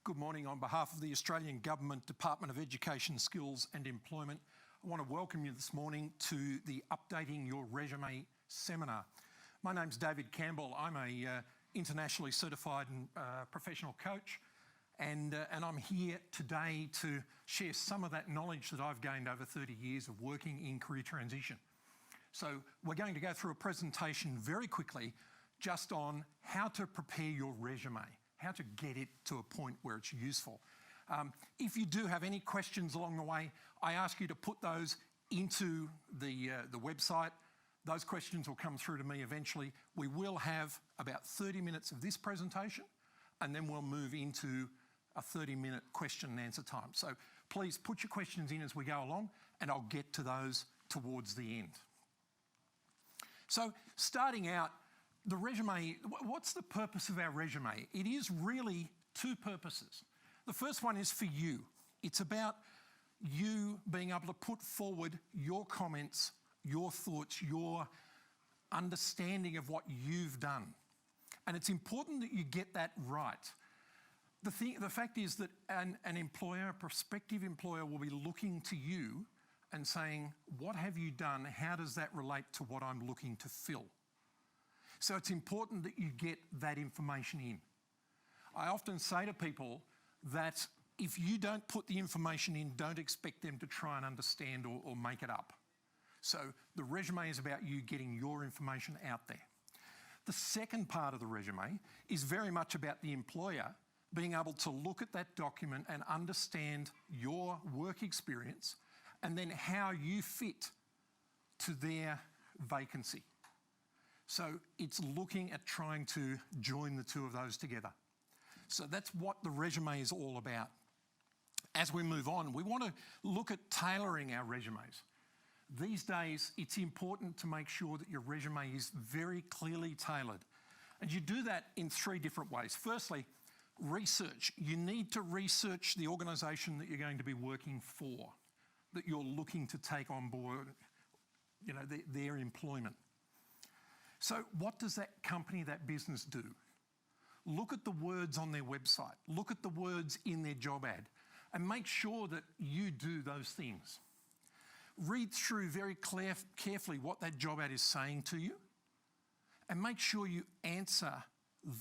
Good morning. On behalf of the Australian Government Department of Education, Skills and Employment, I want to welcome you this morning to the Updating Your Resume seminar. My name's David Campbell. I'm a internationally certified professional coach, and I'm here today to share some of that knowledge that I've gained over 30 years of working in career transition. So we're going to go through a presentation very quickly just on how to prepare your resume, how to get it to a point where it's useful. If you do have any questions along the way, I ask you to put those into the website. Those questions will come through to me eventually. We will have about 30 minutes of this presentation, and then we'll move into a 30-minute question and answer time. So please put your questions in as we go along, and I'll get to those towards the end. So starting out, the resume, what's the purpose of our resume? It is really two purposes. The first one is for you. It's about you being able to put forward your comments, your thoughts, your understanding of what you've done. And it's important that you get that right. The fact is that an employer, a prospective employer, will be looking to you and saying, what have you done? How does that relate to what I'm looking to fill? So it's important that you get that information in. I often say to people that if you don't put the information in, don't expect them to try and understand or make it up. So the resume is about you getting your information out there. The second part of the resume is very much about the employer being able to look at that document and understand your work experience and then how you fit to their vacancy. So it's looking at trying to join the two of those together. So that's what the resume is all about. As we move on, we want to look at tailoring our resumes. These days, it's important to make sure that your resume is very clearly tailored. And you do that in three different ways. Firstly, research. You need to research the organisation that you're going to be working for, that you're looking to take on board, their employment. So what does that company, that business do? Look at the words on their website. Look at the words in their job ad and make sure that you do those things. Read through very carefully what that job ad is saying to you and make sure you answer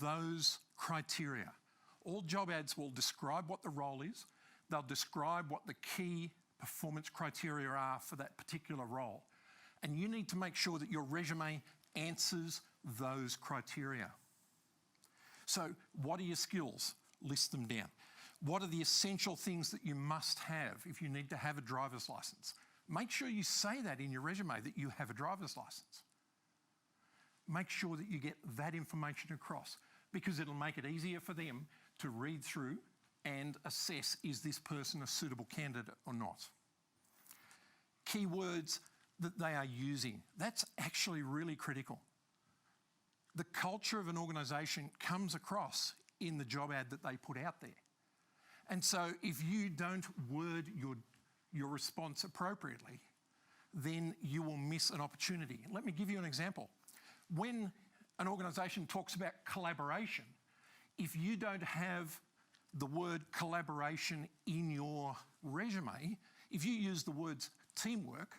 those criteria. All job ads will describe what the role is. They'll describe what the key performance criteria are for that particular role. And you need to make sure that your resume answers those criteria. So what are your skills? List them down. What are the essential things that you must have if you need to have a driver's license? Make sure you say that in your resume, that you have a driver's license. Make sure that you get that information across because it'll make it easier for them to read through and assess, is this person a suitable candidate or not? Keywords that they are using. That's actually really critical. The culture of an organisation comes across in the job ad that they put out there. And so if you don't word your response appropriately, then you will miss an opportunity. Let me give you an example. When an organisation talks about collaboration, if you don't have the word collaboration in your resume, if you use the words teamwork,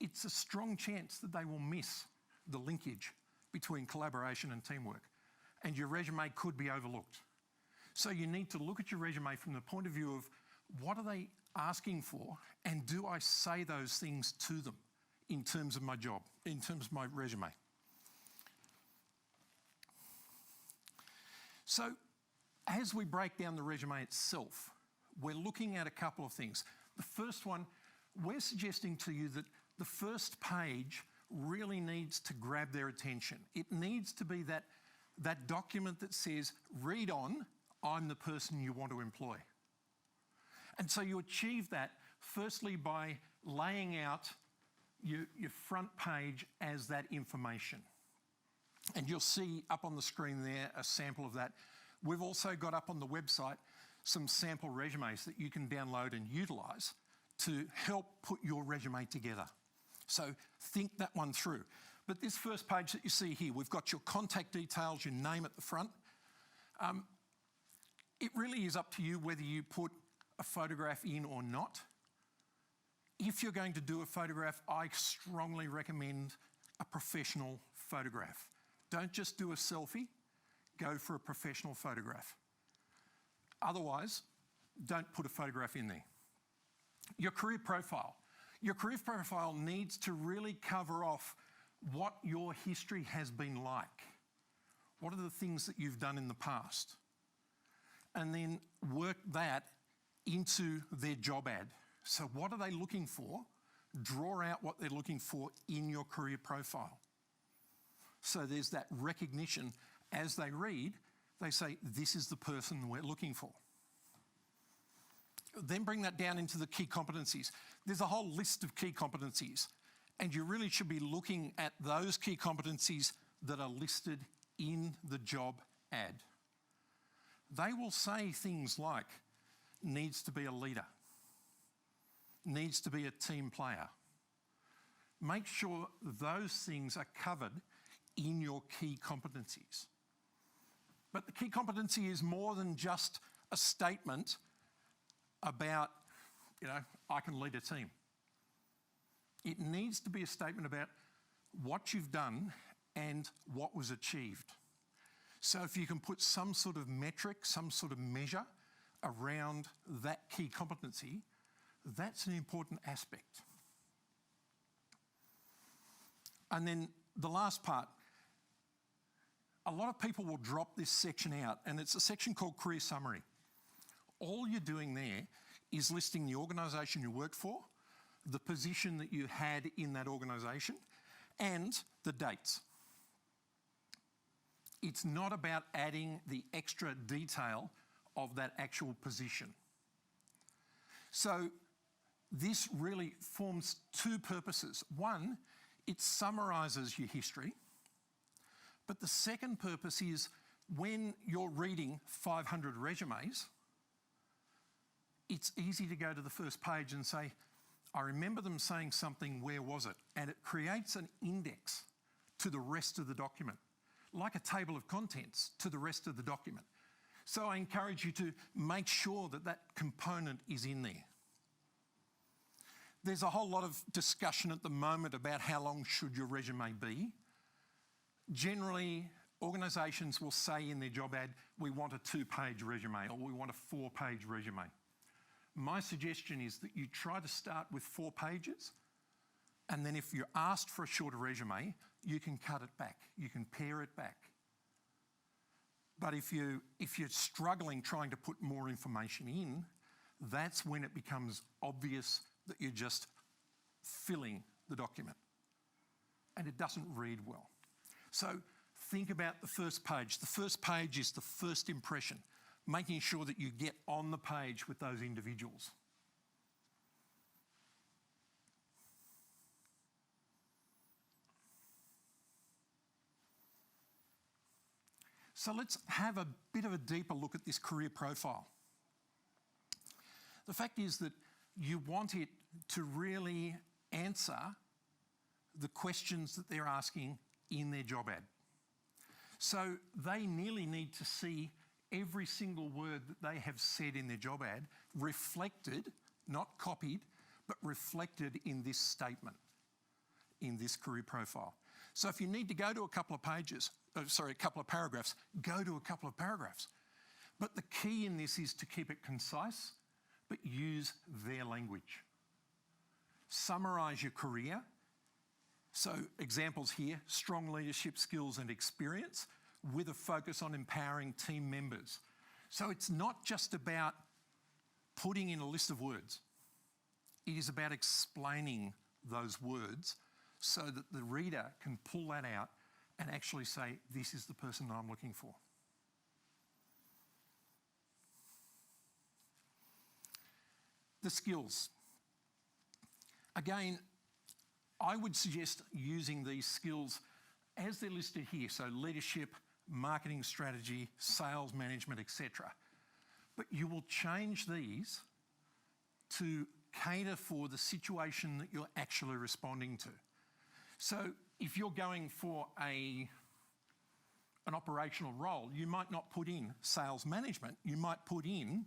it's a strong chance that they will miss the linkage between collaboration and teamwork, and your resume could be overlooked. So you need to look at your resume from the point of view of what are they asking for, and do I say those things to them in terms of my job, in terms of my resume. So as we break down the resume itself, we're looking at a couple of things. The first one, we're suggesting to you that the first page really needs to grab their attention. It needs to be that document that says, read on, I'm the person you want to employ. And so you achieve that firstly by laying out your front page as that information. And you'll see up on the screen there a sample of that. We've also got up on the website some sample resumes that you can download and utilise to help put your resume together. So think that one through. But this first page that you see here, we've got your contact details, your name at the front. It really is up to you whether you put a photograph in or not. If you're going to do a photograph, I strongly recommend a professional photograph. Don't just do a selfie, go for a professional photograph. Otherwise, don't put a photograph in there. Your career profile. Your career profile needs to really cover off what your history has been like. What are the things that you've done in the past? And then work that into their job ad. So what are they looking for? Draw out what they're looking for in your career profile. So there's that recognition. As they read, they say, this is the person we're looking for. Then bring that down into the key competencies. There's a whole list of key competencies, and you really should be looking at those key competencies that are listed in the job ad. They will say things like, needs to be a leader, needs to be a team player. Make sure those things are covered in your key competencies. But the key competency is more than just a statement about, I can lead a team. It needs to be a statement about what you've done and what was achieved. So if you can put some sort of metric, some sort of measure around that key competency, that's an important aspect. And then the last part, a lot of people will drop this section out, and it's a section called Career Summary. All you're doing there is listing the organisation you worked for, the position that you had in that organisation, and the dates. It's not about adding the extra detail of that actual position. So this really forms two purposes. One, it summarises your history. But the second purpose is when you're reading 500 resumes, it's easy to go to the first page and say, I remember them saying something, where was it? And it creates an index to the rest of the document, like a table of contents to the rest of the document. So I encourage you to make sure that that component is in there. There's a whole lot of discussion at the moment about how long should your resume be. Generally, organisations will say in their job ad, we want a 2-page resume or we want a 4-page resume. My suggestion is that you try to start with 4 pages, and then if you're asked for a shorter resume, you can cut it back, you can pare it back. But if you're struggling trying to put more information in, that's when it becomes obvious that you're just filling the document and it doesn't read well. So think about the first page. The first page is the first impression, making sure that you get on the page with those individuals. So let's have a bit of a deeper look at this career profile. The fact is that you want it to really answer the questions that they're asking in their job ad. So they nearly need to see every single word that they have said in their job ad reflected, not copied, but reflected in this statement, in this career profile. So if you need to go to a couple of paragraphs, go to a couple of paragraphs. But the key in this is to keep it concise, but use their language. Summarise your career. So examples here, strong leadership skills and experience with a focus on empowering team members. So it's not just about putting in a list of words. It is about explaining those words so that the reader can pull that out and actually say, this is the person I'm looking for. The skills. Again, I would suggest using these skills as they're listed here, so leadership, marketing strategy, sales management, etc. But you will change these to cater for the situation that you're actually responding to. So if you're going for a an operational role, you might not put in sales management, you might put in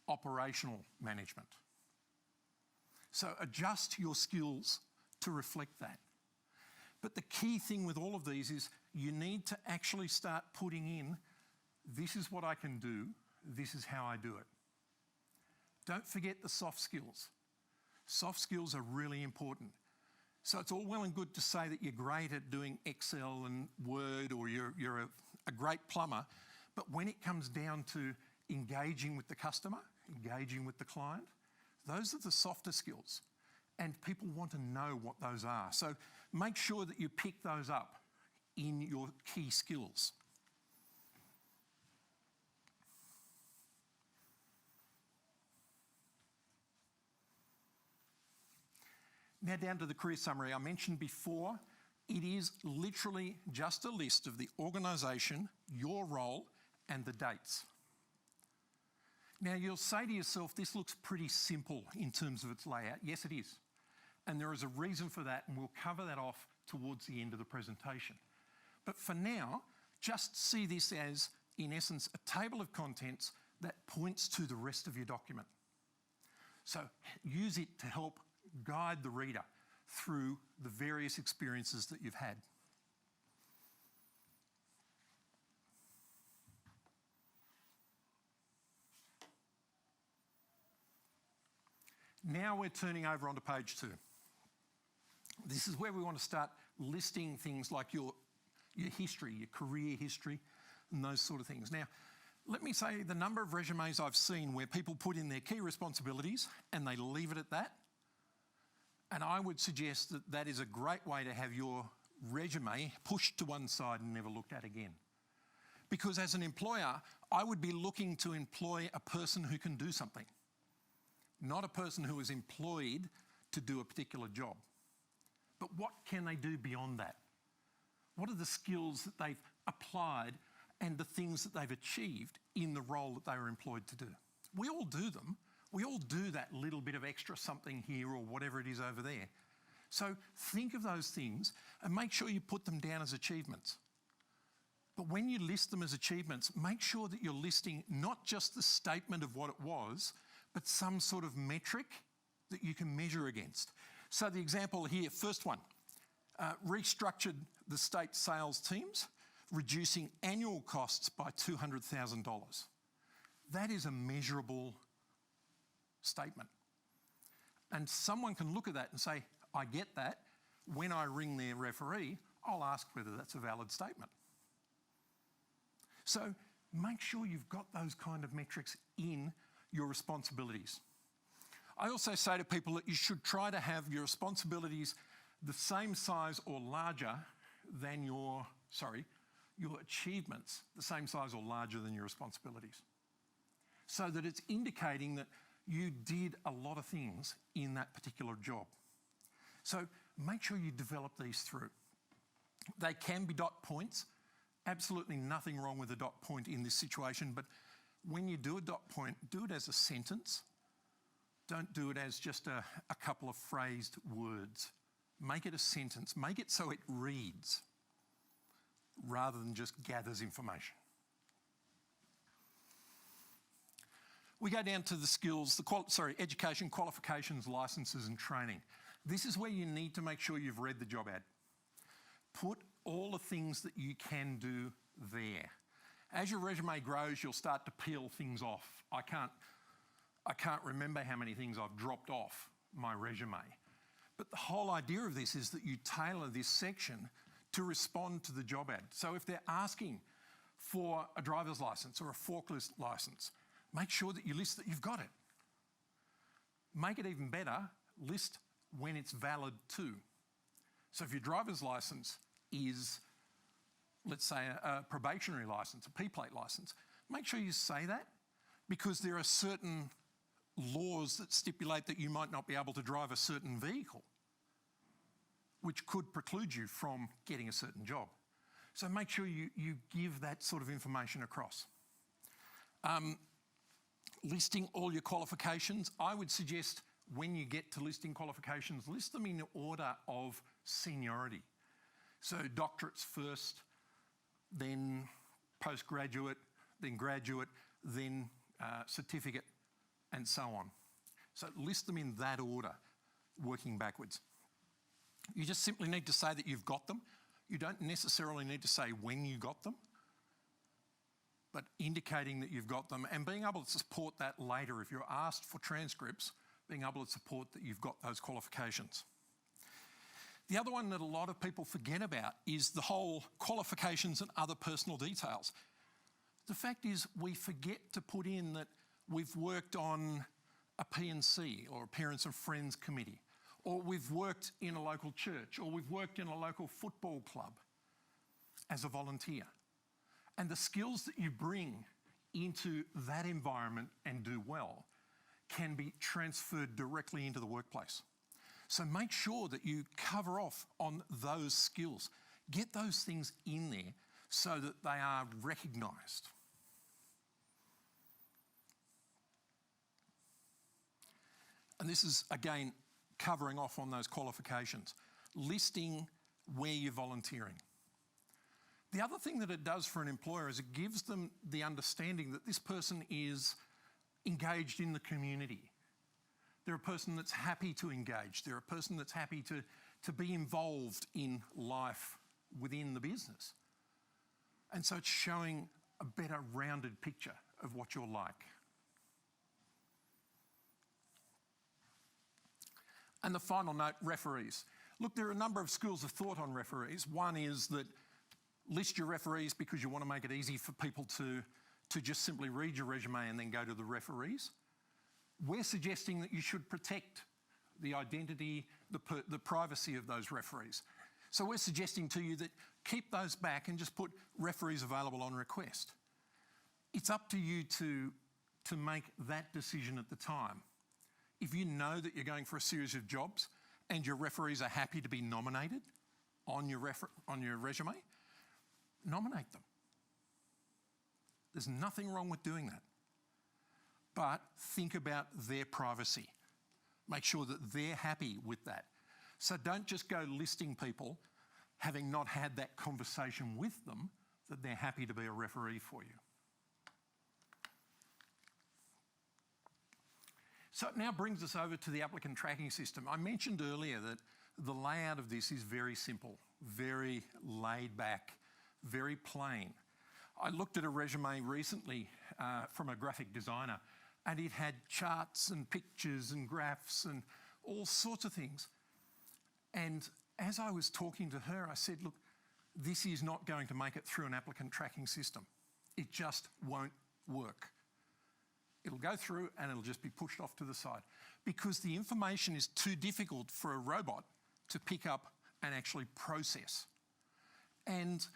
operational management. So adjust your skills to reflect that. But the key thing with all of these is you need to actually start putting in, this is what I can do, this is how I do it. Don't forget the soft skills. Soft skills are really important. So it's all well and good to say that you're great at doing Excel and Word, or you're a great plumber, but when it comes down to engaging with the customer, engaging with the client, those are the softer skills, and people want to know what those are. So make sure that you pick those up in your key skills. Now down to the career summary. I mentioned before, it is literally just a list of the organisation, your role, and the dates. Now you'll say to yourself, this looks pretty simple in terms of its layout. Yes, it is. And there is a reason for that, and we'll cover that off towards the end of the presentation. But for now, just see this as, in essence, a table of contents that points to the rest of your document. So use it to help guide the reader through the various experiences that you've had. Now we're turning over onto page 2. This is where we want to start listing things like your history, your career history, and those sort of things. Now, let me say the number of resumes I've seen where people put in their key responsibilities and they leave it at that. And I would suggest that that is a great way to have your resume pushed to one side and never looked at again. Because as an employer, I would be looking to employ a person who can do something, not a person who is employed to do a particular job. But what can they do beyond that? What are the skills that they've applied and the things that they've achieved in the role that they were employed to do? We all do them. We all do that little bit of extra something here or whatever it is over there. So think of those things and make sure you put them down as achievements. But when you list them as achievements, make sure that you're listing not just the statement of what it was, but some sort of metric that you can measure against. So the example here, first one, restructured the state sales teams, reducing annual costs by $200,000. That is a measurable statement. And someone can look at that and say, I get that. When I ring their referee, I'll ask whether that's a valid statement. So make sure you've got those kind of metrics in your responsibilities. I also say to people that you should try to have your responsibilities the same size or larger than your achievements, the same size or larger than your responsibilities. So that it's indicating that you did a lot of things in that particular job. So make sure you develop these through. They can be dot points. Absolutely nothing wrong with a dot point in this situation, but when you do a dot point, do it as a sentence. Don't do it as just a couple of phrased words. Make it a sentence. Make it so it reads rather than just gathers information. We go down to the skills, education, qualifications, licenses and training. This is where you need to make sure you've read the job ad. Put all the things that you can do there. As your resume grows, you'll start to peel things off. I can't remember how many things I've dropped off my resume. But the whole idea of this is that you tailor this section to respond to the job ad. So if they're asking for a driver's license or a forklift license, make sure that you list that you've got it. Make it even better, list when it's valid too. So if your driver's license is, let's say, a probationary license, a P-plate license, make sure you say that, because there are certain laws that stipulate that you might not be able to drive a certain vehicle, which could preclude you from getting a certain job. So make sure you give that sort of information across. Listing all your qualifications, I would suggest when you get to listing qualifications, list them in order of seniority. So doctorates first, then postgraduate, then graduate, then certificate, and so on. So list them in that order, working backwards. You just simply need to say that you've got them. You don't necessarily need to say when you got them, but indicating that you've got them and being able to support that later. If you're asked for transcripts, being able to support that you've got those qualifications. The other one that a lot of people forget about is the whole qualifications and other personal details. The fact is we forget to put in that we've worked on a P&C or a Parents and Friends Committee, or we've worked in a local church, or we've worked in a local football club as a volunteer. And the skills that you bring into that environment and do well can be transferred directly into the workplace. So make sure that you cover off on those skills. Get those things in there so that they are recognised. And this is, again, covering off on those qualifications, listing where you're volunteering. The other thing that it does for an employer is it gives them the understanding that this person is engaged in the community. They're a person that's happy to engage. They're a person that's happy to be involved in life within the business. And so it's showing a better rounded picture of what you're like. And the final note, referees. Look, there are a number of schools of thought on referees. One is that list your referees because you want to make it easy for people to just simply read your resume and then go to the referees. We're suggesting that you should protect the identity, the privacy of those referees. So we're suggesting to you that keep those back and just put referees available on request. It's up to you to make that decision at the time. If you know that you're going for a series of jobs and your referees are happy to be nominated on your resume, nominate them. There's nothing wrong with doing that. But think about their privacy. Make sure that they're happy with that. So don't just go listing people, having not had that conversation with them, that they're happy to be a referee for you. So it now brings us over to the applicant tracking system. I mentioned earlier that the layout of this is very simple, very laid back, very plain. I looked at a resume recently from a graphic designer, and it had charts and pictures and graphs and all sorts of things. And as I was talking to her, I said, look, this is not going to make it through an applicant tracking system. It just won't work. It'll go through and it'll just be pushed off to the side because the information is too difficult for a robot to pick up and actually process. And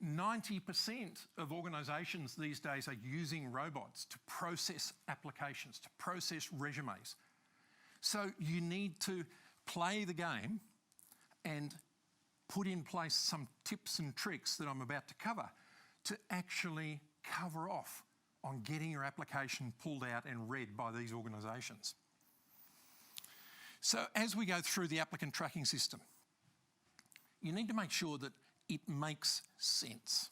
90% of organisations these days are using robots to process applications, to process resumes. So you need to play the game and put in place some tips and tricks that I'm about to cover to actually cover off on getting your application pulled out and read by these organisations. So as we go through the applicant tracking system, you need to make sure that it makes sense.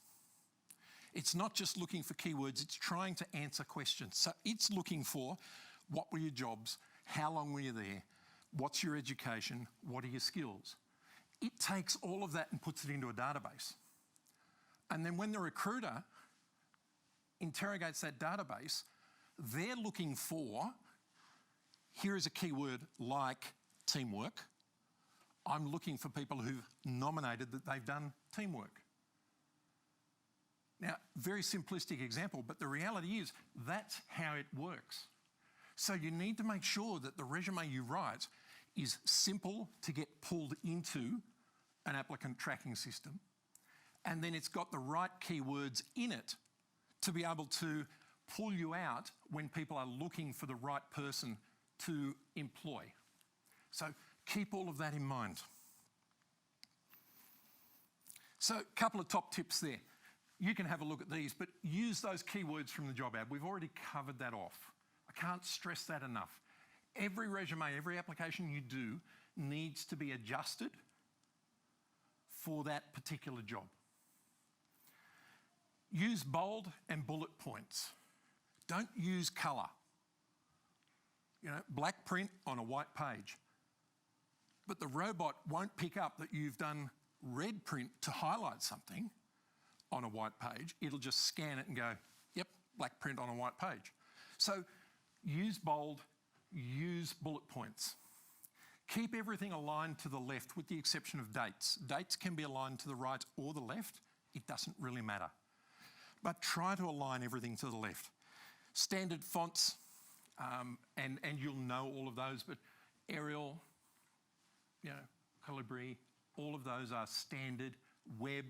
It's not just looking for keywords, it's trying to answer questions. So it's looking for what were your jobs, how long were you there, what's your education, what are your skills. It takes all of that and puts it into a database. And then when the recruiter interrogates that database, they're looking for, here is a keyword like teamwork. I'm looking for people who've nominated that they've done teamwork. Now, very simplistic example, but the reality is that's how it works. So you need to make sure that the resume you write is simple to get pulled into an applicant tracking system, and then it's got the right keywords in it to be able to pull you out when people are looking for the right person to employ. So keep all of that in mind. So a couple of top tips there. You can have a look at these, but use those keywords from the job ad. We've already covered that off. I can't stress that enough. Every resume, every application you do needs to be adjusted for that particular job. Use bold and bullet points. Don't use colour. Black print on a white page. But the robot won't pick up that you've done red print to highlight something on a white page. It'll just scan it and go, yep, black print on a white page. So use bold, use bullet points. Keep everything aligned to the left with the exception of dates. Dates can be aligned to the right or the left. It doesn't really matter. But try to align everything to the left. Standard fonts, and you'll know all of those, but Arial, Calibri, all of those are standard web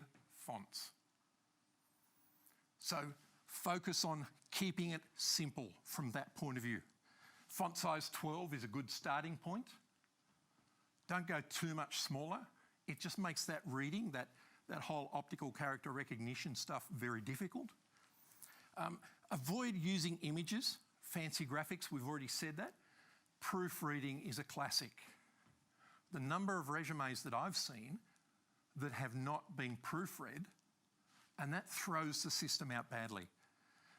fonts. So focus on keeping it simple from that point of view. Font size 12 is a good starting point. Don't go too much smaller. It just makes that reading, that whole optical character recognition stuff very difficult. Avoid using images, fancy graphics, we've already said that. Proofreading is a classic. The number of resumes that I've seen that have not been proofread, and that throws the system out badly.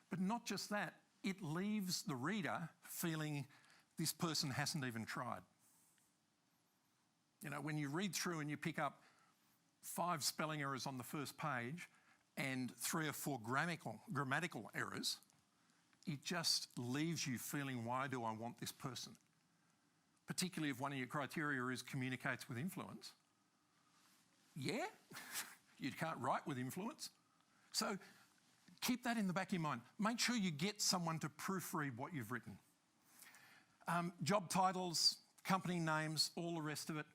But not just that, it leaves the reader feeling this person hasn't even tried. When you read through and you pick up 5 spelling errors on the first page and 3 or 4 grammatical errors, it just leaves you feeling, why do I want this person? Particularly if one of your criteria is communicates with influence. Yeah, you can't write with influence. So keep that in the back of your mind. Make sure you get someone to proofread what you've written. Job titles, company names, all the rest of it,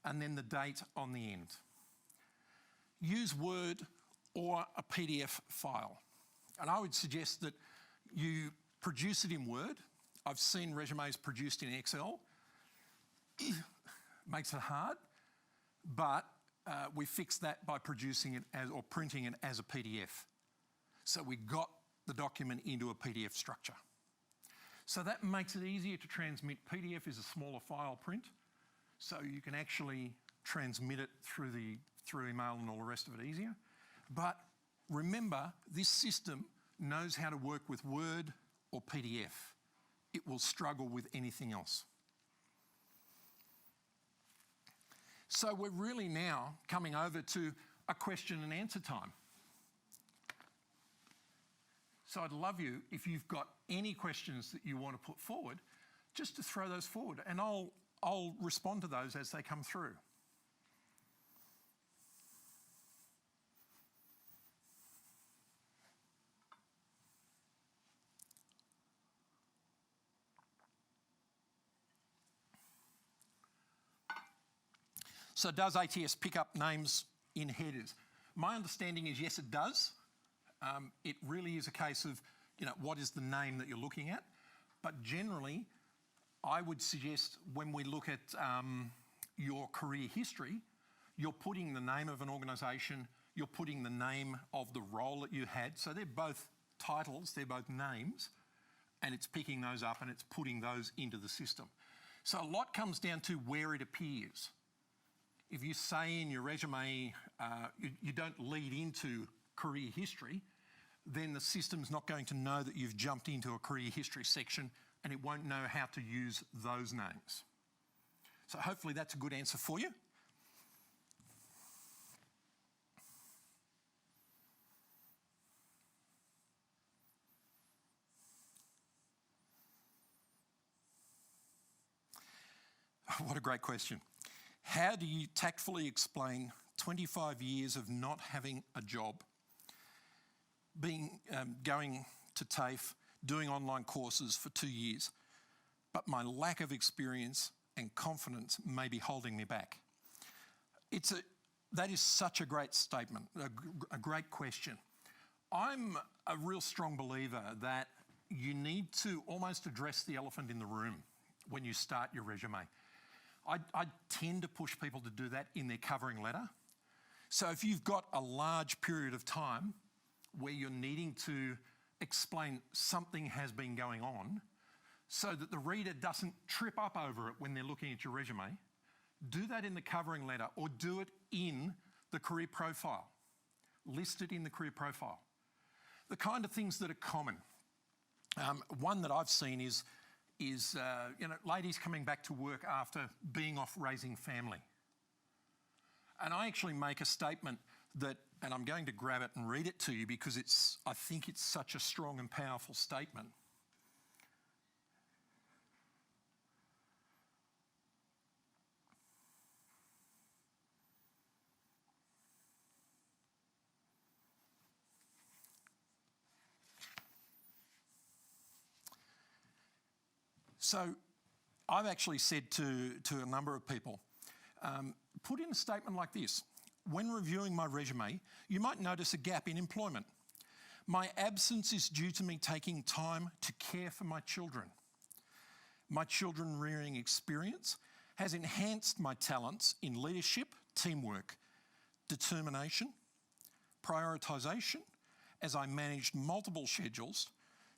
and then the date on the end. Use Word or a PDF file. And I would suggest that you produce it in Word. I've seen resumes produced in Excel. Makes it hard, but we fixed that by producing it as, or printing it as a PDF. So we got the document into a PDF structure. So that makes it easier to transmit. PDF is a smaller file print, so you can actually transmit it through email and all the rest of it easier. But remember, this system knows how to work with Word or PDF. It will struggle with anything else. So we're really now coming over to a question and answer time. So I'd love you, if you've got any questions that you want to put forward, just to throw those forward, and I'll respond to those as they come through. So does ATS pick up names in headers? My understanding is yes, it does. It really is a case of, what is the name that you're looking at? But generally, I would suggest when we look at your career history, you're putting the name of an organisation, you're putting the name of the role that you had. So they're both titles, they're both names, and it's picking those up and it's putting those into the system. So a lot comes down to where it appears. If you say in your resume, you don't lead into career history, then the system's not going to know that you've jumped into a career history section, and it won't know how to use those names. So hopefully that's a good answer for you. What a great question. How do you tactfully explain 25 years of not having a job, going to TAFE, doing online courses for 2 years, but my lack of experience and confidence may be holding me back? That is such a great statement, a great question. I'm a real strong believer that you need to almost address the elephant in the room when you start your resume. I tend to push people to do that in their covering letter. So if you've got a large period of time where you're needing to explain something has been going on so that the reader doesn't trip up over it when they're looking at your resume, do that in the covering letter or do it in the career profile. List it in the career profile. the kind of things that are common. One that I've seen is ladies coming back to work after being off raising family. And I actually make a statement that, and I'm going to grab it and read it to you because I think it's such a strong and powerful statement. So I've actually said to a number of people, put in a statement like this. When reviewing my resume, you might notice a gap in employment. My absence is due to me taking time to care for my children. My children rearing experience has enhanced my talents in leadership, teamwork, determination, prioritisation, as I managed multiple schedules,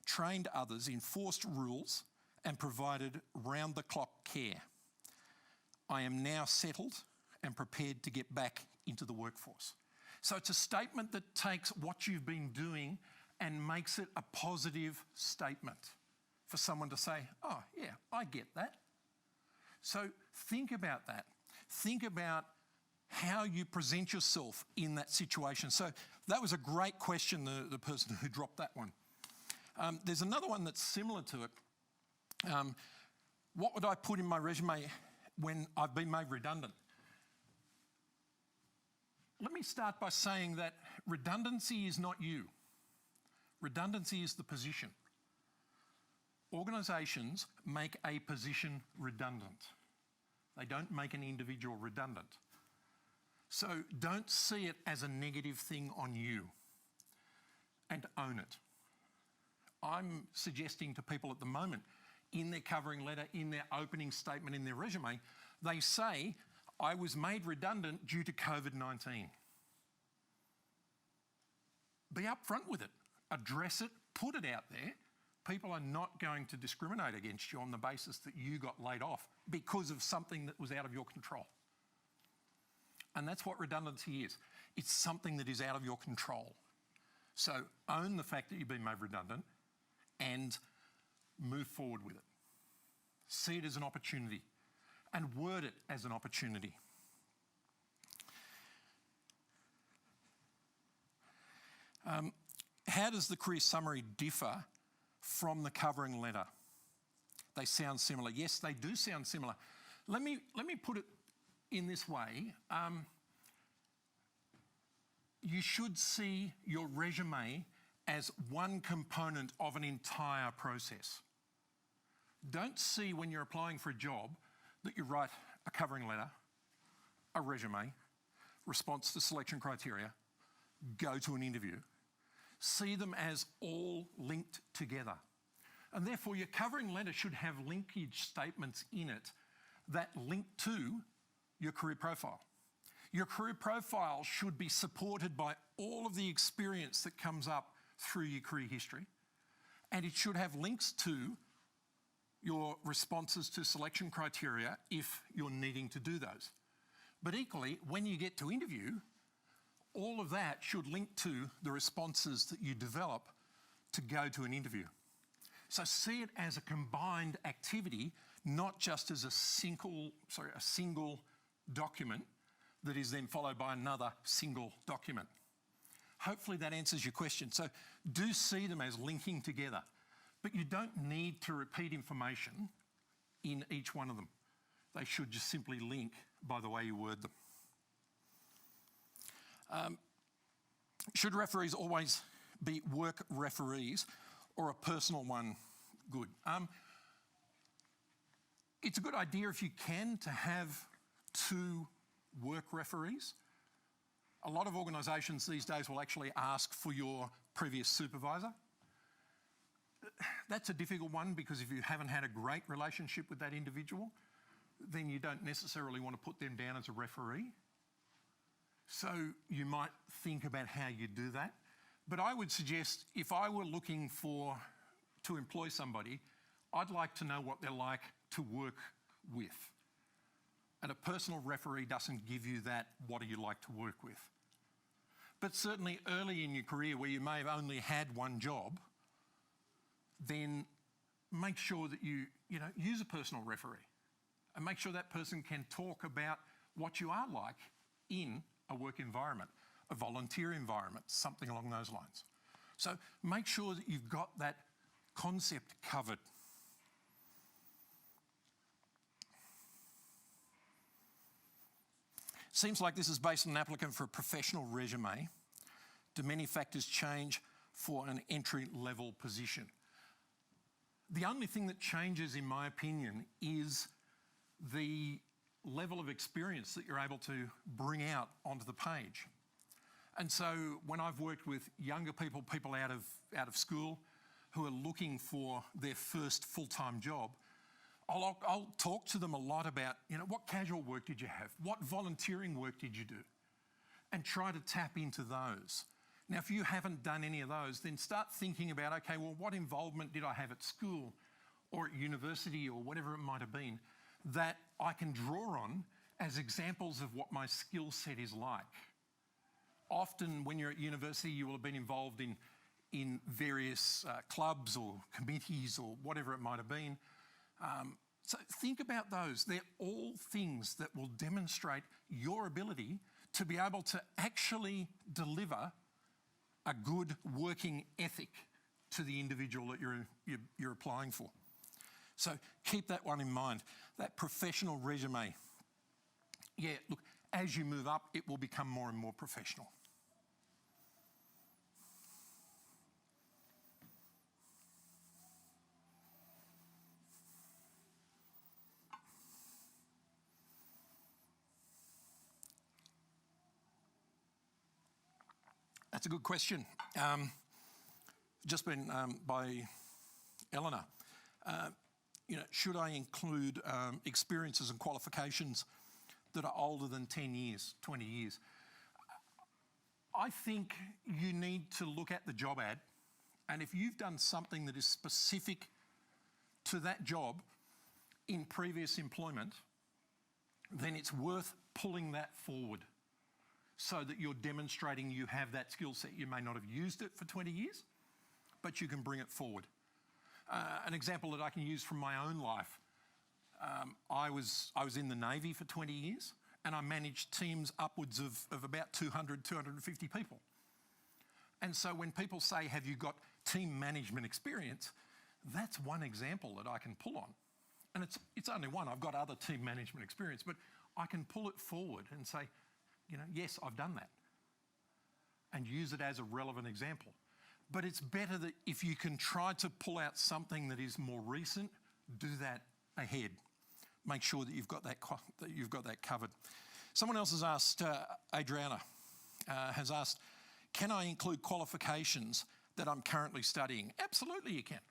trained others, enforced rules, and provided round-the-clock care. I am now settled and prepared to get back into the workforce. So it's a statement that takes what you've been doing and makes it a positive statement for someone to say, oh yeah, I get that. So think about that. Think about how you present yourself in that situation. So that was a great question, the person who dropped that one. There's another one that's similar to it. What would I put in my resume when I've been made redundant? Let me start by saying that redundancy is not you. Redundancy is the position. Organisations make a position redundant. They don't make an individual redundant. So don't see it as a negative thing on you, and own it. I'm suggesting to people at the moment, in their covering letter, in their opening statement, in their resume, they say, I was made redundant due to COVID-19. Be upfront with it. Address it. Put it out there. People are not going to discriminate against you on the basis that you got laid off because of something that was out of your control. And that's what redundancy is. It's something that is out of your control. So own the fact that you've been made redundant and move forward with it. See it as an opportunity and word it as an opportunity. How does the career summary differ from the covering letter? They sound similar. Yes, they do sound similar. Let me put it in this way. You should see your resume as one component of an entire process. Don't see when you're applying for a job that you write a covering letter, a resume, response to selection criteria, go to an interview. See them as all linked together. And therefore your covering letter should have linkage statements in it that link to your career profile. Your career profile should be supported by all of the experience that comes up through your career history, and it should have links to your responses to selection criteria if you're needing to do those. But equally, when you get to interview, all of that should link to the responses that you develop to go to an interview. So see it as a combined activity, not just as a single document that is then followed by another single document. Hopefully that answers your question. So do see them as linking together, but you don't need to repeat information in each one of them. They should just simply link by the way you word them. Should referees always be work referees or a personal one good? It's a good idea if you can to have two work referees. A lot of organisations these days will actually ask for your previous supervisor. That's a difficult one because if you haven't had a great relationship with that individual, then you don't necessarily want to put them down as a referee. So you might think about how you do that. But I would suggest if I were looking to employ somebody, I'd like to know what they're like to work with. And a personal referee doesn't give you that, what do you like to work with? but certainly early in your career where you may have only had one job, then make sure that you use a personal referee and make sure that person can talk about what you are like in a work environment, a volunteer environment, something along those lines. So make sure that you've got that concept covered. Seems like this is based on an applicant for a professional resume. Do many factors change for an entry-level position? The only thing that changes, in my opinion, is the level of experience that you're able to bring out onto the page. And so when I've worked with younger people, people out of school who are looking for their first full-time job, I'll talk to them a lot about, what casual work did you have? What volunteering work did you do? And try to tap into those. Now, if you haven't done any of those, then start thinking about, okay, well, what involvement did I have at school or at university or whatever it might have been that I can draw on as examples of what my skill set is like. Often when you're at university, you will have been involved in various clubs or committees or whatever it might have been. So think about those. They're all things that will demonstrate your ability to be able to actually deliver a good working ethic to the individual that you're applying for. So keep that one in mind, that professional resume. Yeah, look, as you move up, it will become more and more professional. That's a good question. Just been by Eleanor. Should I include experiences and qualifications that are older than 10 years, 20 years? I think you need to look at the job ad, and if you've done something that is specific to that job in previous employment, then it's worth pulling that forward so that you're demonstrating you have that skill set. You may not have used it for 20 years, but you can bring it forward. An example that I can use from my own life, I was in the Navy for 20 years and I managed teams upwards of about 200, 250 people. And so when people say, have you got team management experience, that's one example that I can pull on. And it's only one. I've got other team management experience, but I can pull it forward and say, yes, I've done that, and use it as a relevant example. But it's better that if you can try to pull out something that is more recent, do that ahead. Make sure that you've got that covered. Someone else has asked, Adriana has asked, can I include qualifications that I'm currently studying? Absolutely you can,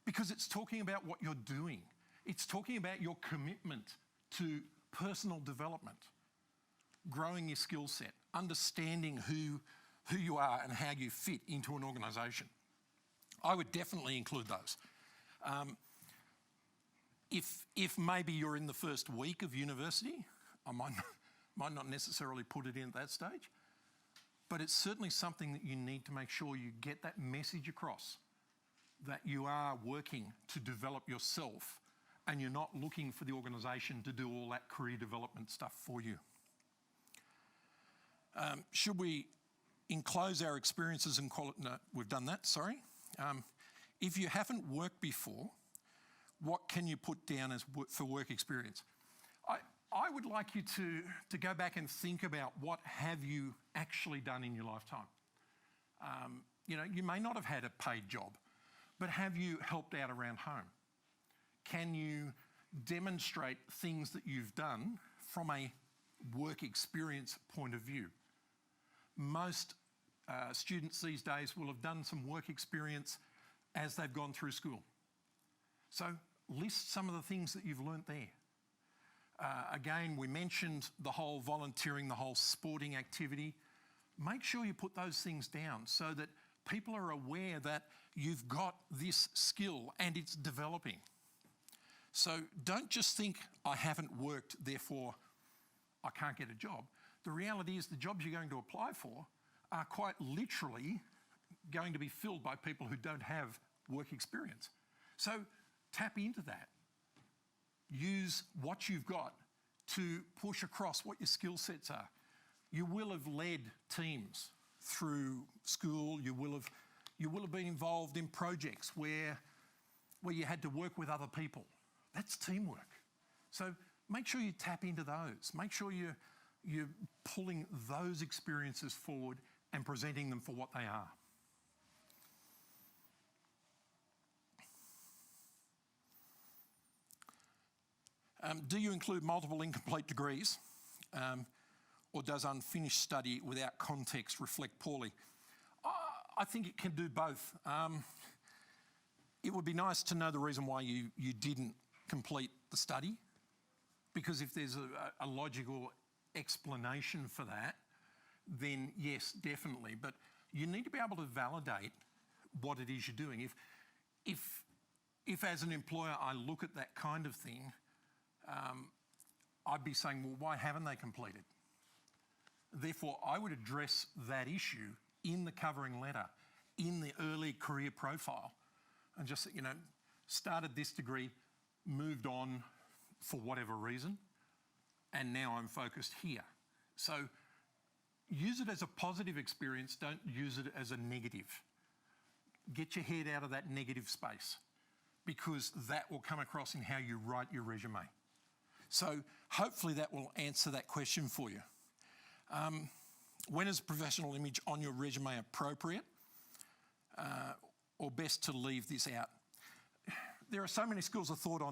because it's talking about what you're doing. It's talking about your commitment to personal development, growing your skill set, understanding who you are and how you fit into an organisation. I would definitely include those. If maybe you're in the first week of university, I might not necessarily put it in at that stage, but it's certainly something that you need to make sure you get that message across, that you are working to develop yourself and you're not looking for the organisation to do all that career development stuff for you. Should we enclose our experiences and quality? No, we've done that, sorry. If you haven't worked before, what can you put down as for work experience? I would like you to go back and think about what have you actually done in your lifetime. You may not have had a paid job, but have you helped out around home? Can you demonstrate things that you've done from a work experience point of view? Most students these days will have done some work experience as they've gone through school. So list some of the things that you've learnt there. Again, we mentioned the whole volunteering, the whole sporting activity. Make sure you put those things down so that people are aware that you've got this skill and it's developing. So don't just think, I haven't worked, therefore I can't get a job. The reality is the jobs you're going to apply for are quite literally going to be filled by people who don't have work experience. So tap into that. Use what you've got to push across what your skill sets are. You will have led teams through school. You will have been involved in projects where you had to work with other people. That's teamwork. So make sure you tap into those. Make sure you're pulling those experiences forward and presenting them for what they are. Do you include multiple incomplete degrees, or does unfinished study without context reflect poorly? I think it can do both. It would be nice to know the reason why you didn't complete the study, because if there's a logical explanation for that, then yes, definitely. But you need to be able to validate what it is you're doing. If as an employer I look at that kind of thing, I'd be saying, well, why haven't they completed? Therefore, I would address that issue in the covering letter, in the early career profile, and just, started this degree, moved on for whatever reason, and now I'm focused here. So use it as a positive experience, don't use it as a negative. Get your head out of that negative space, because that will come across in how you write your resume. So hopefully that will answer that question for you. When is professional image on your resume appropriate, or best to leave this out? There are so many schools of thought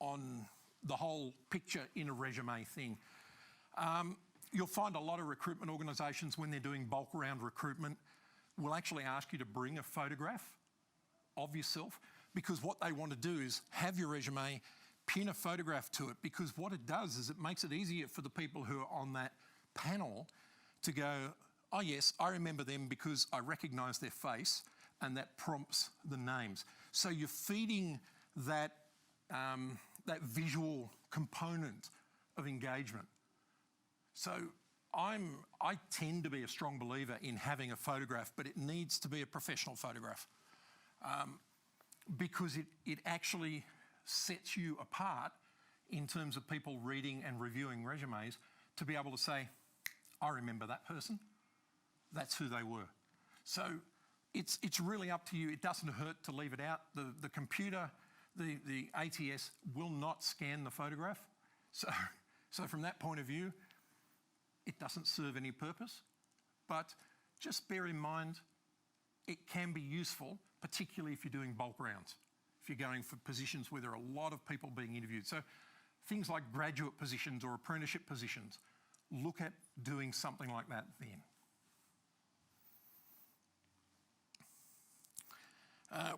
on the whole picture in a resume thing. You'll find a lot of recruitment organisations, when they're doing bulk round recruitment, will actually ask you to bring a photograph of yourself, because what they want to do is have your resume, pin a photograph to it, because what it does is it makes it easier for the people who are on that panel to go, oh yes, I remember them because I recognise their face, and that prompts the names. So you're feeding that visual component of engagement. So I tend to be a strong believer in having a photograph, but it needs to be a professional photograph, because it actually sets you apart in terms of people reading and reviewing resumes, to be able to say, I remember that person, that's who they were. So it's really up to you. It doesn't hurt to leave it out. The computer, the ATS will not scan the photograph. So from that point of view, it doesn't serve any purpose. But just bear in mind, it can be useful, particularly if you're doing bulk rounds, if you're going for positions where there are a lot of people being interviewed. So things like graduate positions or apprenticeship positions, look at doing something like that then.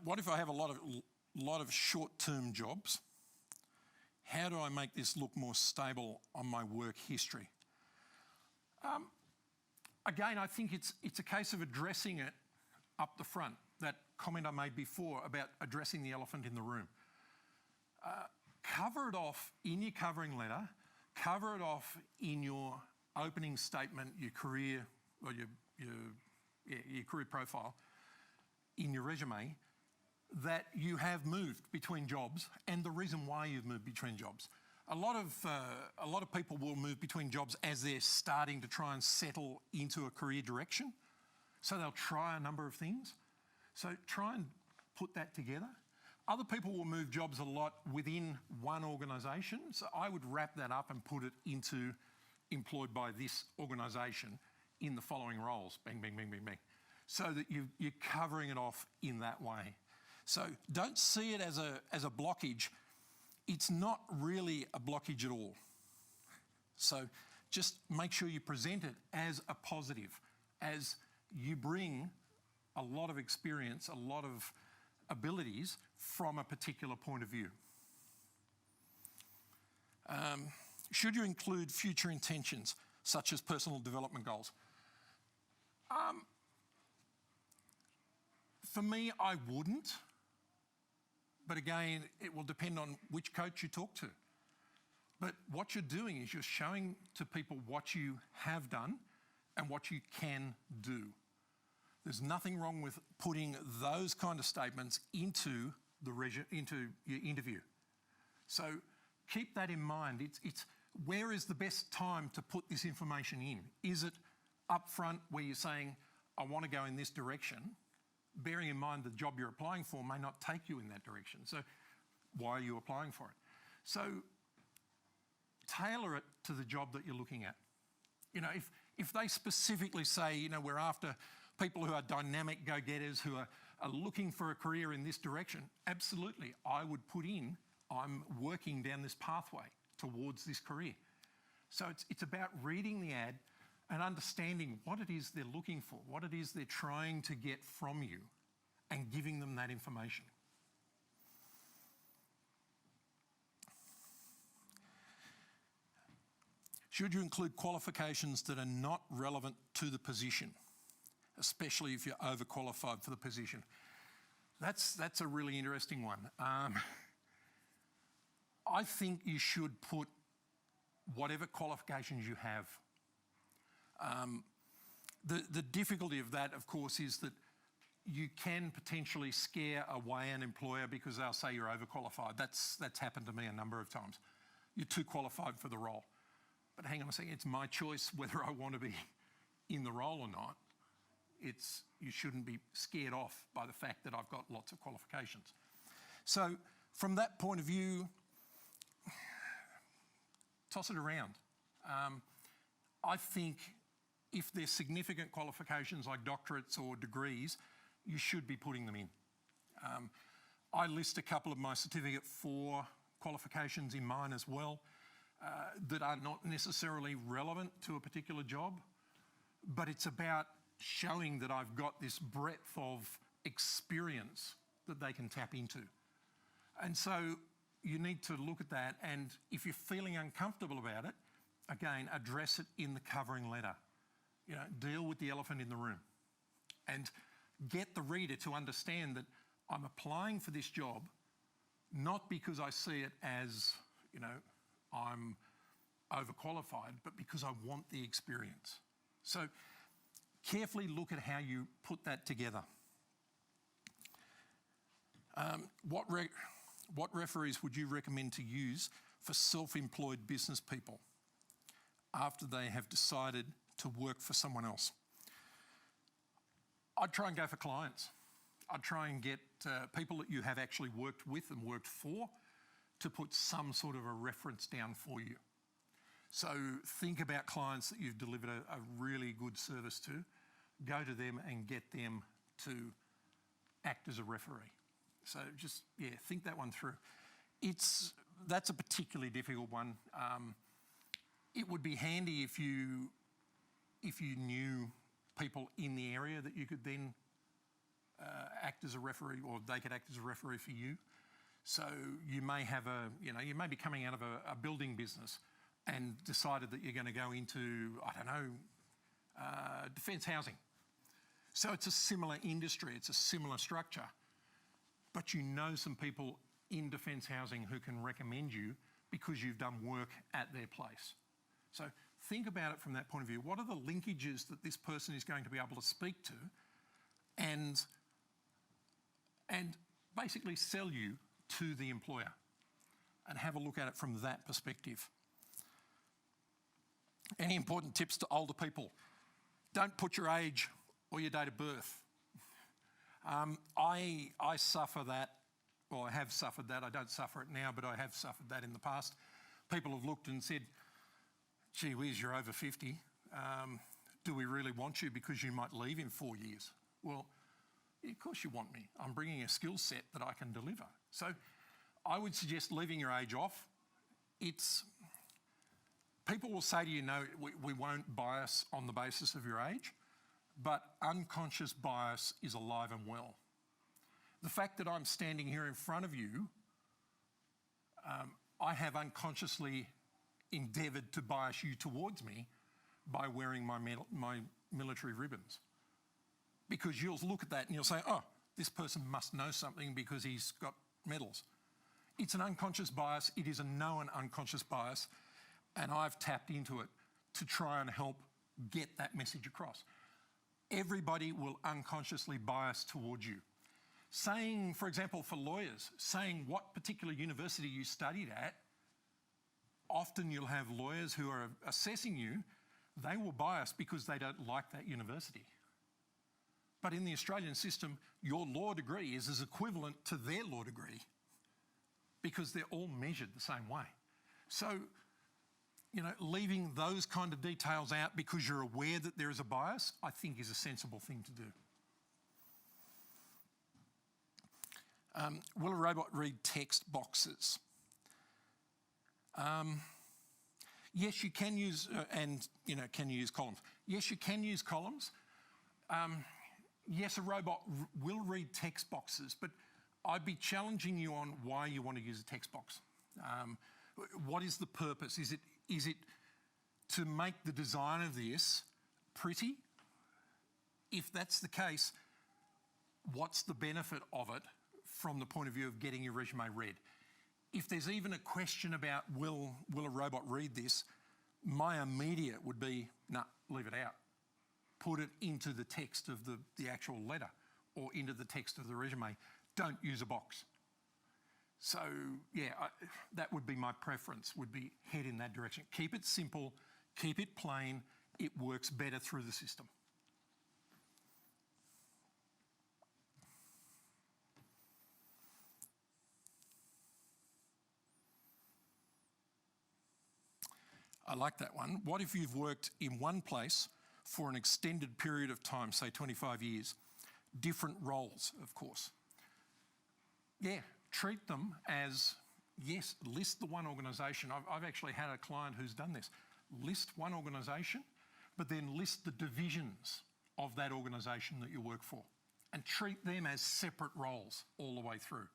What if I have a lot of short-term jobs? How do I make this look more stable on my work history? Again, I think it's a case of addressing it up the front. That comment I made before about addressing the elephant in the room. Cover it off in your covering letter, cover it off in your opening statement, your career, or your career profile, in your resume, that you have moved between jobs and the reason why you've moved between jobs. A lot of people will move between jobs as they're starting to try and settle into a career direction. So they'll try a number of things. So try and put that together. Other people will move jobs a lot within one organisation. So I would wrap that up and put it into employed by this organisation in the following roles. Bang, bang, bang, bang, bang. So that you're covering it off in that way. So don't see it as a blockage. It's not really a blockage at all. So just make sure you present it as a positive, as you bring a lot of experience, a lot of abilities from a particular point of view. Should you include future intentions, such as personal development goals? For me, I wouldn't. But again, it will depend on which coach you talk to. But what you're doing is you're showing to people what you have done and what you can do There's nothing wrong with putting those kind of statements into your interview. So keep that in mind. It's where is the best time to put this information in? Is it up front where you're saying, I want to go in this direction, bearing in mind the job you're applying for may not take you in that direction. So why are you applying for it? So tailor it to the job that you're looking at. You know, if they specifically say, you know, we're after people who are dynamic go-getters, who are looking for a career in this direction, absolutely, I would put in, I'm working down this pathway towards this career. So it's about reading the ad and understanding what it is they're looking for, what it is they're trying to get from you, and giving them that information. Should you include qualifications that are not relevant to the position, especially if you're overqualified for the position? That's a really interesting one. I think you should put whatever qualifications you have. The difficulty of that, of course, is that you can potentially scare away an employer because they'll say you're overqualified. That's happened to me a number of times. You're too qualified for the role. But hang on a second, it's my choice whether I want to be in the role or not. You shouldn't be scared off by the fact that I've got lots of qualifications. So from that point of view, toss it around. I think if there's significant qualifications like doctorates or degrees, you should be putting them in. I list a couple of my Certificate 4 qualifications in mine as well that are not necessarily relevant to a particular job, but it's about showing that I've got this breadth of experience that they can tap into. And so you need to look at that, and if you're feeling uncomfortable about it, again, address it in the covering letter. You know, deal with the elephant in the room and get the reader to understand that I'm applying for this job not because I see it as, you know, I'm overqualified, but because I want the experience. So carefully look at how you put that together. What referees would you recommend to use for self-employed business people after they have decided to work for someone else? I'd try and go for clients. I'd try and get people that you have actually worked with and worked for to put some sort of a reference down for you. So think about clients that you've delivered a really good service to. Go to them and get them to act as a referee. So just, yeah, think that one through. That's a particularly difficult one. It would be handy if you knew people in the area that you could then act as a referee, or they could act as a referee for you. So you may have you may be coming out of a building business and decided that you're going to go into, I don't know, defence housing. So it's a similar industry, it's a similar structure, but you know some people in defence housing who can recommend you because you've done work at their place. So think about it from that point of view. What are the linkages that this person is going to be able to speak to and basically sell you to the employer, and have a look at it from that perspective. Any important tips to older people? Don't put your age or your date of birth. I suffer that, or I have suffered that. I don't suffer it now, but I have suffered that in the past. People have looked and said, gee whiz, you're over 50. Do we really want you because you might leave in 4 years? Well, of course you want me. I'm bringing a skill set that I can deliver. So I would suggest leaving your age off. People will say to you, no, we won't bias on the basis of your age, but unconscious bias is alive and well. The fact that I'm standing here in front of you, I have unconsciously endeavoured to bias you towards me by wearing my military ribbons. Because you'll look at that and you'll say, oh, this person must know something because he's got medals. It's an unconscious bias. It is a known unconscious bias, and I've tapped into it to try and help get that message across. everybody will unconsciously bias towards you. Saying, for example, for lawyers, saying what particular university you studied at, often you'll have lawyers who are assessing you, they will bias because they don't like that university. But in the Australian system, your law degree is as equivalent to their law degree because they're all measured the same way. So, leaving those kind of details out because you're aware that there is a bias, I think is a sensible thing to do. Will a robot read text boxes? Yes, you can use, can you use columns? Yes, you can use columns. Yes, a robot will read text boxes, but I'd be challenging you on why you want to use a text box. What is the purpose? Is it to make the design of this pretty? If that's the case, what's the benefit of it from the point of view of getting your resume read? If there's even a question about will a robot read this, my immediate would be, nah, leave it out. Put it into the text of the actual letter or into the text of the resume. Don't use a box. So, yeah, that would be my preference, would be head in that direction. Keep it simple, keep it plain, it works better through the system. I like that one. What if you've worked in one place for an extended period of time, say 25 years, different roles, of course? Yeah, treat them as, yes, list the one organisation. I've actually had a client who's done this. List one organisation, but then list the divisions of that organisation that you work for and treat them as separate roles all the way through.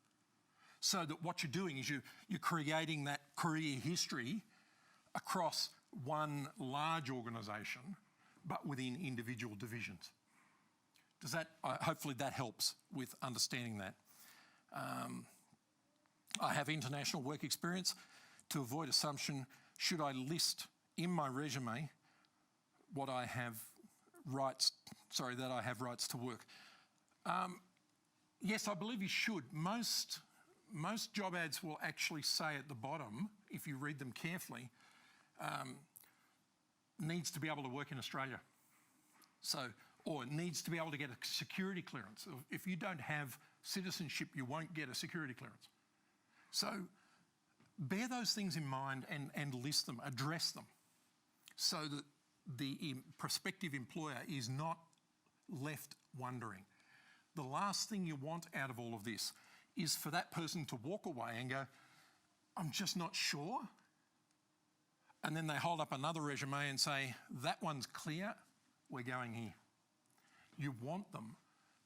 So that what you're doing is you're creating that career history across one large organisation, but within individual divisions. Does that, hopefully that helps with understanding that. I have international work experience. To avoid assumption, should I list in my resume what I have that I have rights to work? Yes, I believe you should. Most job ads will actually say at the bottom, if you read them carefully, needs to be able to work in Australia. So, or needs to be able to get a security clearance. If you don't have citizenship, you won't get a security clearance. So bear those things in mind and list them, address them, so that the prospective employer is not left wondering. The last thing you want out of all of this is for that person to walk away and go, I'm just not sure. And then they hold up another resume and say, that one's clear, we're going here. You want them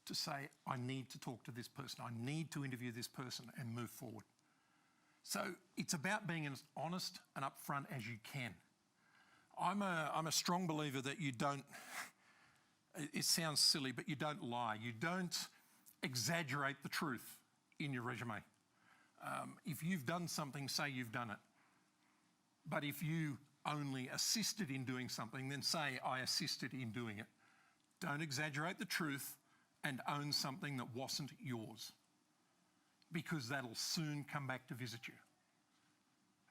to say, I need to talk to this person, I need to interview this person and move forward. So it's about being as honest and upfront as you can. I'm a strong believer that you don't, it sounds silly, but you don't lie. You don't exaggerate the truth in your resume. If you've done something, say you've done it. But if you only assisted in doing something, then say, I assisted in doing it. Don't exaggerate the truth and own something that wasn't yours, because that'll soon come back to visit you.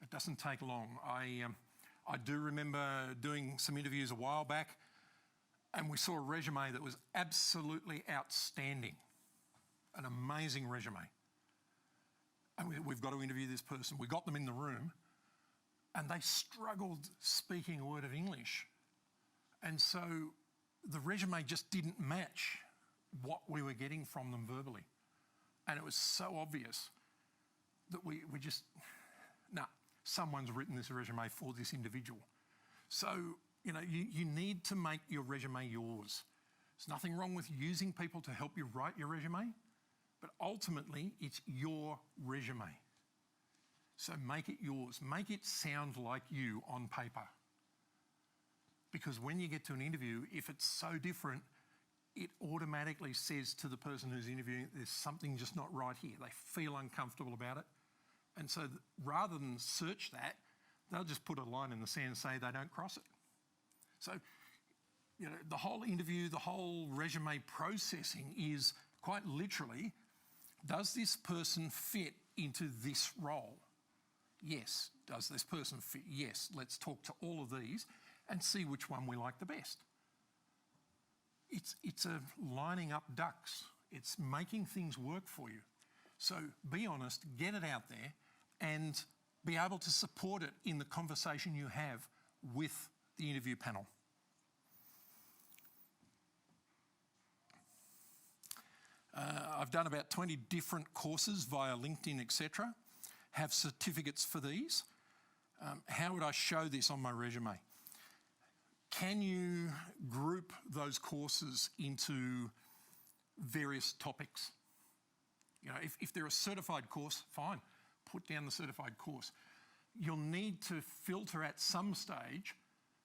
It doesn't take long. I do remember doing some interviews a while back, and we saw a resume that was absolutely outstanding, an amazing resume. And we've got to interview this person. We got them in the room, and they struggled speaking a word of English. And so the resume just didn't match what we were getting from them verbally. And it was so obvious that we just, someone's written this resume for this individual. So, you need to make your resume yours. There's nothing wrong with using people to help you write your resume, but ultimately it's your resume. So make it yours. Make it sound like you on paper. Because when you get to an interview, if it's so different, it automatically says to the person who's interviewing, there's something just not right here. They feel uncomfortable about it. And so rather than search that, they'll just put a line in the sand and say they don't cross it. So You know, the whole interview, the whole resume processing is quite literally, does this person fit into this role? Yes. Does this person fit? Yes. Let's talk to all of these and see which one we like the best. It's a lining up ducks. It's making things work for you. So be honest, get it out there and be able to support it in the conversation you have with the interview panel. I've done about 20 different courses via LinkedIn, etc. Have certificates for these. How would I show this on my resume? Can you group those courses into various topics? You know, if they're a certified course, fine, put down the certified course. You'll need to filter at some stage,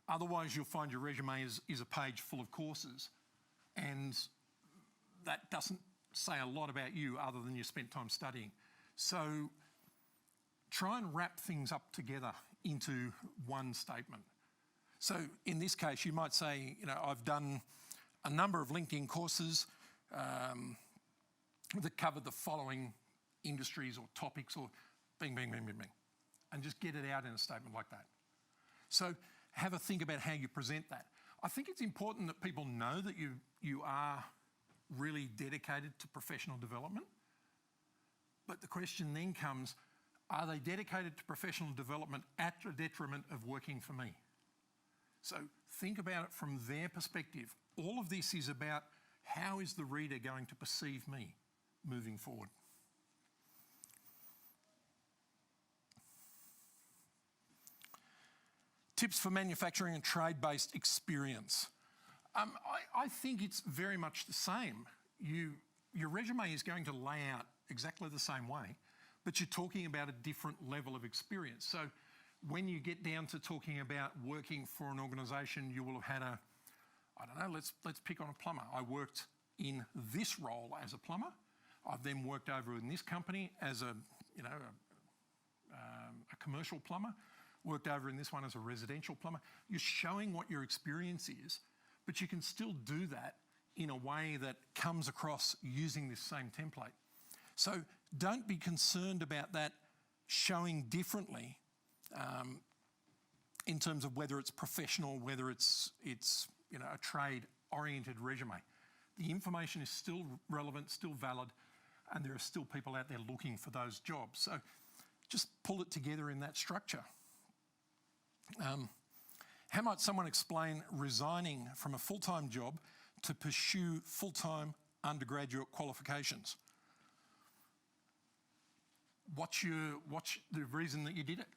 otherwise you'll find your resume is a page full of courses, and that doesn't say a lot about you other than you spent time studying. So try and wrap things up together into one statement. So in this case, you might say, you know, I've done a number of LinkedIn courses that cover the following industries or topics, or bing, bing, bing, bing, bing, and just get it out in a statement like that. So have a think about how you present that. I think it's important that people know that you are really dedicated to professional development. But the question then comes, are they dedicated to professional development at the detriment of working for me? So think about it from their perspective. All of this is about how is the reader going to perceive me moving forward. Tips for manufacturing and trade-based experience. I think it's very much the same. Your resume is going to lay out exactly the same way, but you're talking about a different level of experience. So when you get down to talking about working for an organisation, you will have had I don't know, let's pick on a plumber. I worked in this role as a plumber. I've then worked over in this company as a commercial plumber, worked over in this one as a residential plumber. You're showing what your experience is, but you can still do that in a way that comes across using this same template. So don't be concerned about that showing differently in terms of whether it's professional, whether it's a trade-oriented resume. The information is still relevant, still valid, and there are still people out there looking for those jobs. So just pull it together in that structure. How might someone explain resigning from a full-time job to pursue full-time undergraduate qualifications? What's the reason that you did it?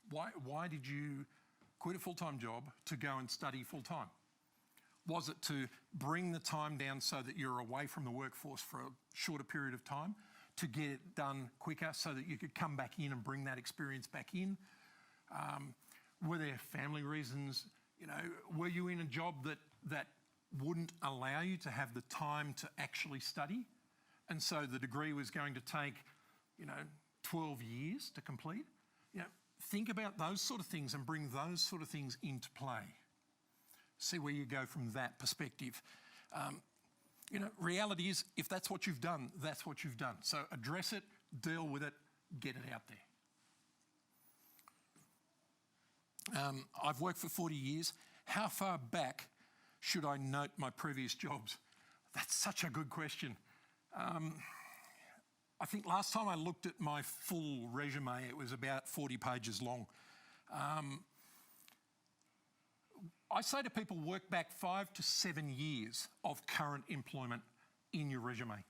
Why did you quit a full-time job to go and study full-time? Was it to bring the time down so that you're away from the workforce for a shorter period of time, to get it done quicker so that you could come back in and bring that experience back in? Were there family reasons? You know, were you in a job that wouldn't allow you to have the time to actually study? And so the degree was going to take, 12 years to complete? Think about those sort of things and bring those sort of things into play. See where you go from that perspective. Reality is, if that's what you've done, that's what you've done. So address it, deal with it, get it out there. I've worked for 40 years. How far back should I note my previous jobs? That's such a good question. I think last time I looked at my full resume, it was about 40 pages long. I say to people, work back 5 to 7 years of current employment in your resume.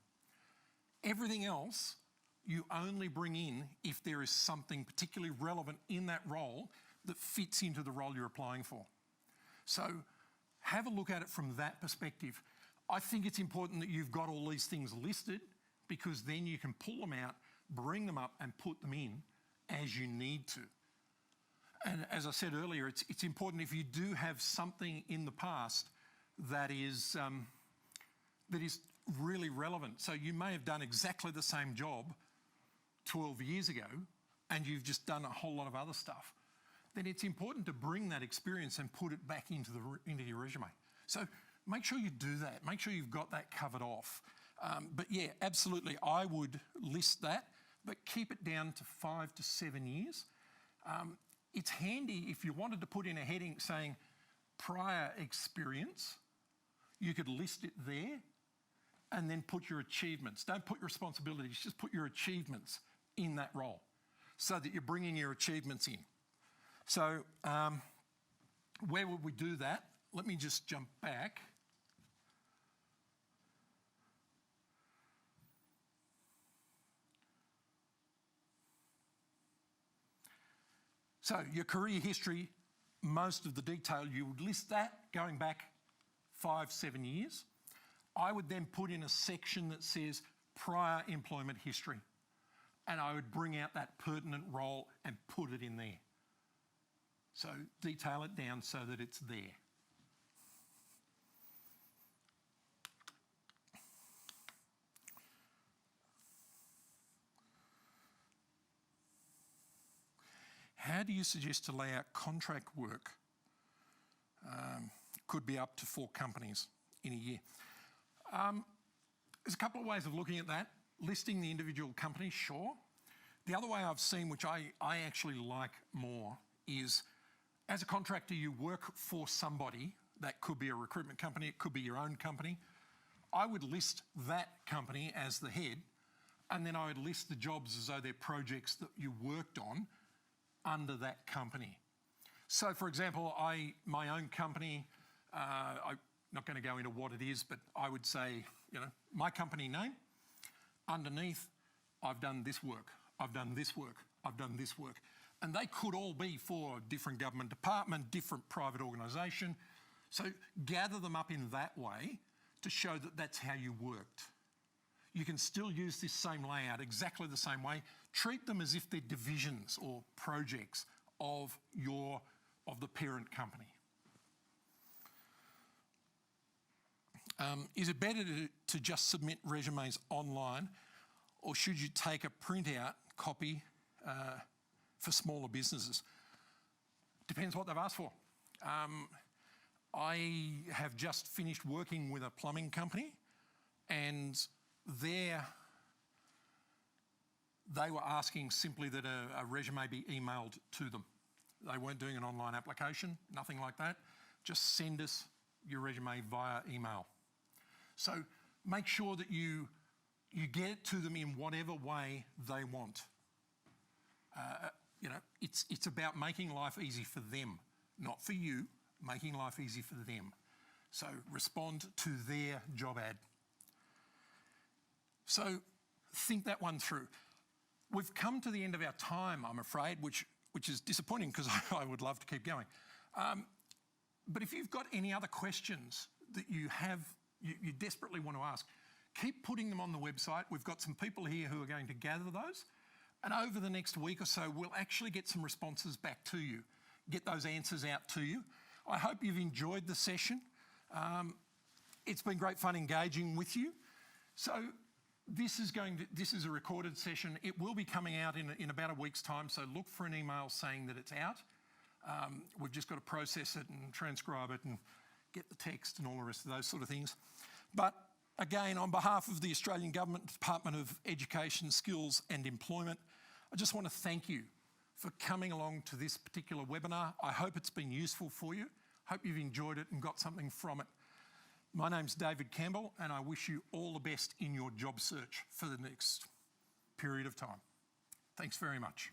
Everything else you only bring in if there is something particularly relevant in that role that fits into the role you're applying for. So have a look at it from that perspective. I think it's important that you've got all these things listed, because then you can pull them out, bring them up and put them in as you need to. And as I said earlier, it's important if you do have something in the past that is really relevant. So you may have done exactly the same job 12 years ago and you've just done a whole lot of other stuff. Then it's important to bring that experience and put it back into your resume. So make sure you do that. Make sure you've got that covered off. But yeah, absolutely, I would list that, but keep it down to 5 to 7 years. It's handy if you wanted to put in a heading saying prior experience, you could list it there and then put your achievements. Don't put your responsibilities, just put your achievements in that role so that you're bringing your achievements in. So where would we do that? Let me just jump back. So your career history, most of the detail, you would list that going back 5, 7 years. I would then put in a section that says prior employment history, and I would bring out that pertinent role and put it in there. So detail it down so that it's there. How do you suggest to lay out contract work? Could be up to 4 companies in a year. There's a couple of ways of looking at that. Listing the individual companies, sure. The other way I've seen, which I actually like more, is as a contractor, you work for somebody. That could be a recruitment company, it could be your own company. I would list that company as the head, and then I would list the jobs as though they're projects that you worked on under that company. So for example, my own company, I'm not going to go into what it is, but I would say, my company name, underneath, I've done this work, I've done this work, I've done this work. And they could all be for a different government department, different private organisation. So gather them up in that way to show that that's how you worked. You can still use this same layout exactly the same way. Treat them as if they're divisions or projects of the parent company. Is it better to just submit resumes online, or should you take a printout copy for smaller businesses? Depends what they've asked for. I have just finished working with a plumbing company, and they were asking simply that a resume be emailed to them. They weren't doing an online application, nothing like that. Just send us your resume via email. So make sure that you get it to them in whatever way they want. It's about making life easy for them, not for you, making life easy for them. So respond to their job ad. So think that one through. We've come to the end of our time, I'm afraid, which is disappointing because I would love to keep going. But if you've got any other questions that you desperately want to ask, keep putting them on the website. We've got some people here who are going to gather those. And over the next week or so, we'll actually get some responses back to you, get those answers out to you. I hope you've enjoyed the session. It's been great fun engaging with you. So this is a recorded session. It will be coming out in about a week's time, so look for an email saying that it's out. We've just got to process it and transcribe it and get the text and all the rest of those sort of things. But again, on behalf of the Australian Government Department of Education, Skills and Employment, I just want to thank you for coming along to this particular webinar. I hope it's been useful for you. Hope you've enjoyed it and got something from it. My name's David Campbell, and I wish you all the best in your job search for the next period of time. Thanks very much.